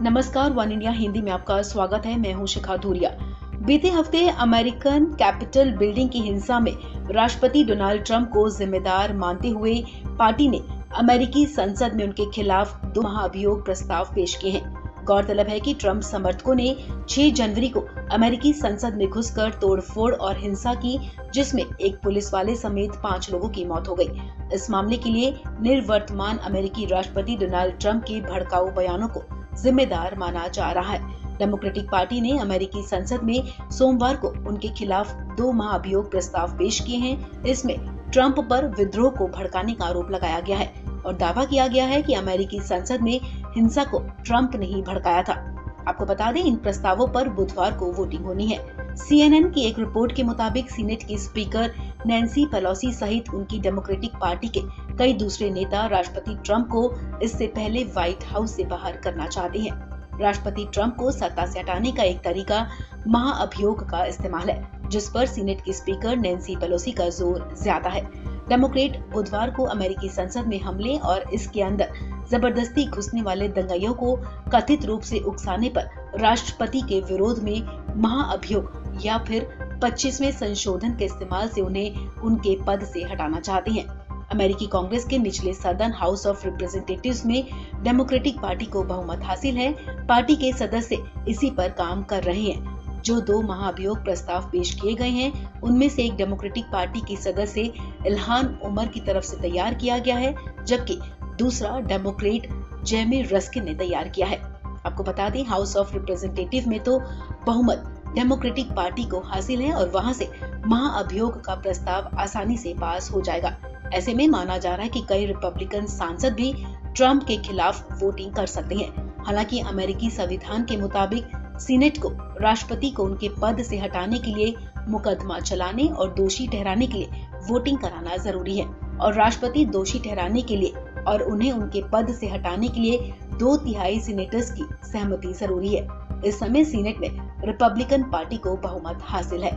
नमस्कार, one India Hindi में आपका स्वागत है। मैं हूं शिखा धूरिया। बीते हफ्ते अमेरिकन कैपिटल बिल्डिंग की हिंसा में राष्ट्रपति डोनाल्ड ट्रंप को जिम्मेदार मानते हुए पार्टी ने अमेरिकी संसद में उनके खिलाफ 2 महाभियोग प्रस्ताव पेश किए हैं। गौरतलब है कि ट्रंप समर्थकों ने 6 जनवरी को अमेरिकी संसद में घुसकर तोड़फोड़ और हिंसा की, जिसमें एक पुलिस वाले समेत 5 लोगों की मौत हो गई। इस मामले के लिए निवर्तमान अमेरिकी राष्ट्रपति डोनाल्ड ट्रंप के भड़काऊ बयानों को जिम्मेदार माना जा रहा है। डेमोक्रेटिक पार्टी ने अमेरिकी संसद में सोमवार को उनके खिलाफ 2 महाभियोग प्रस्ताव पेश किए हैं। इसमें ट्रंप पर विद्रोह को भड़काने का आरोप लगाया गया है और दावा किया गया है कि अमेरिकी संसद में हिंसा को ट्रंप ने ही भड़काया था। आपको बता दें, इन प्रस्तावों पर बुधवार को वोटिंग होनी है। CNN की एक रिपोर्ट के मुताबिक सीनेट की स्पीकर नैन्सी पेलोसी सहित उनकी डेमोक्रेटिक पार्टी के कई दूसरे नेता राष्ट्रपति ट्रंप को इससे पहले व्हाइट हाउस से बाहर करना चाहते हैं। राष्ट्रपति ट्रंप को सत्ता से हटाने का एक तरीका महाअभियोग का इस्तेमाल है, जिस पर सीनेट की स्पीकर नैन्सी पेलोसी का जोर ज्यादा है। डेमोक्रेट बुधवार को अमेरिकी संसद में हमले और इसके अंदर जबरदस्ती घुसने वाले दंगाइयों को कथित रूप से उकसाने पर राष्ट्रपति के विरोध में महाअभियोग या फिर 25वें संशोधन के इस्तेमाल से उन्हें उनके पद से हटाना चाहते हैं। अमेरिकी कांग्रेस के निचले सदन हाउस ऑफ रिप्रेजेंटेटिव्स में डेमोक्रेटिक पार्टी को बहुमत हासिल है। पार्टी के सदस्य इसी पर काम कर रहे हैं। जो 2 महाभियोग प्रस्ताव पेश किए गए हैं, उनमें से एक डेमोक्रेटिक पार्टी की सदस्य इल्हान उमर की तरफ से तैयार किया गया है, जबकि दूसरा डेमोक्रेट जेमी रस्किन ने तैयार किया है। आपको बता दें, हाउस ऑफ रिप्रेजेंटेटिव में तो बहुमत डेमोक्रेटिक पार्टी को हासिल है और वहां से महाअभियोग का प्रस्ताव आसानी से पास हो जाएगा। ऐसे में माना जा रहा है कि कई रिपब्लिकन सांसद भी ट्रंप के खिलाफ वोटिंग कर सकते हैं। हालांकि अमेरिकी संविधान के मुताबिक सीनेट को राष्ट्रपति को उनके पद से हटाने के लिए मुकदमा चलाने और दोषी ठहराने के लिए वोटिंग कराना जरूरी है और राष्ट्रपति दोषी ठहराने के लिए और उन्हें उनके पद से हटाने के लिए 2/3 सीनेटर्स की सहमति जरूरी है। इस समय सीनेट में रिपब्लिकन पार्टी को बहुमत हासिल है।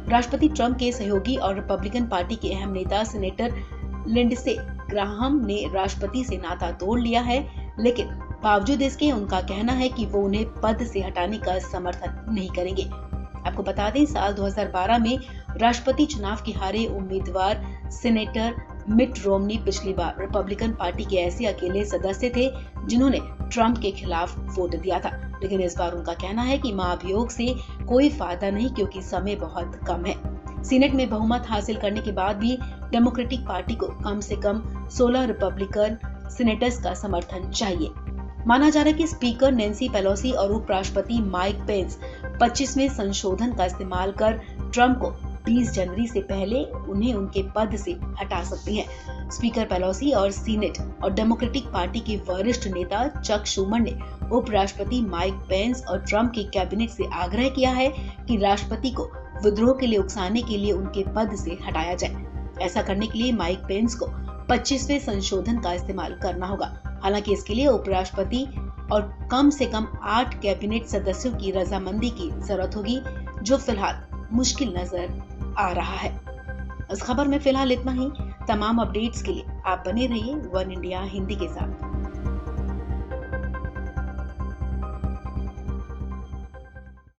राष्ट्रपति ट्रंप के सहयोगी और रिपब्लिकन पार्टी के अहम नेता सेनेटर लिंडसे ग्राहम ने राष्ट्रपति से नाता तोड़ लिया है, लेकिन बावजूद इसके उनका कहना है कि वो उन्हें पद से हटाने का समर्थन नहीं करेंगे। आपको बता दें, साल 2012 में राष्ट्रपति चुनाव के हारे उम्मीदवार सेनेटर मिट रोमनी पिछली बार रिपब्लिकन पार्टी के ऐसे अकेले सदस्य थे जिन्होंने ट्रंप के खिलाफ वोट दिया था, लेकिन इस बार उनका कहना है कि महाभियोग से कोई फायदा नहीं क्योंकि समय बहुत कम है। सीनेट में बहुमत हासिल करने के बाद भी डेमोक्रेटिक पार्टी को कम से कम 16 रिपब्लिकन सीनेटर्स का समर्थन चाहिए। माना जा रहा है कि स्पीकर नैन्सी पेलोसी और उपराष्ट्रपति माइक पेंस 25वें संशोधन का इस्तेमाल कर ट्रंप को 20 जनवरी से पहले उन्हें उनके पद से हटा सकती हैं। स्पीकर पेलोसी और सीनेट और डेमोक्रेटिक पार्टी के वरिष्ठ नेता चक शूमर ने उपराष्ट्रपति माइक पेंस और ट्रंप की कैबिनेट से आग्रह किया है कि राष्ट्रपति को विद्रोह के लिए उकसाने के लिए उनके पद से हटाया जाए। ऐसा करने के लिए माइक पेंस को 25वें संशोधन का इस्तेमाल करना होगा। हालांकि इसके लिए उपराष्ट्रपति और कम से कम 8 कैबिनेट सदस्यों की रजामंदी की जरूरत होगी, जो फिलहाल मुश्किल नजर आ रहा है। इस खबर में फिलहाल इतना ही। तमाम अपडेट्स के लिए आप बने रहिए वन इंडिया हिंदी के साथ।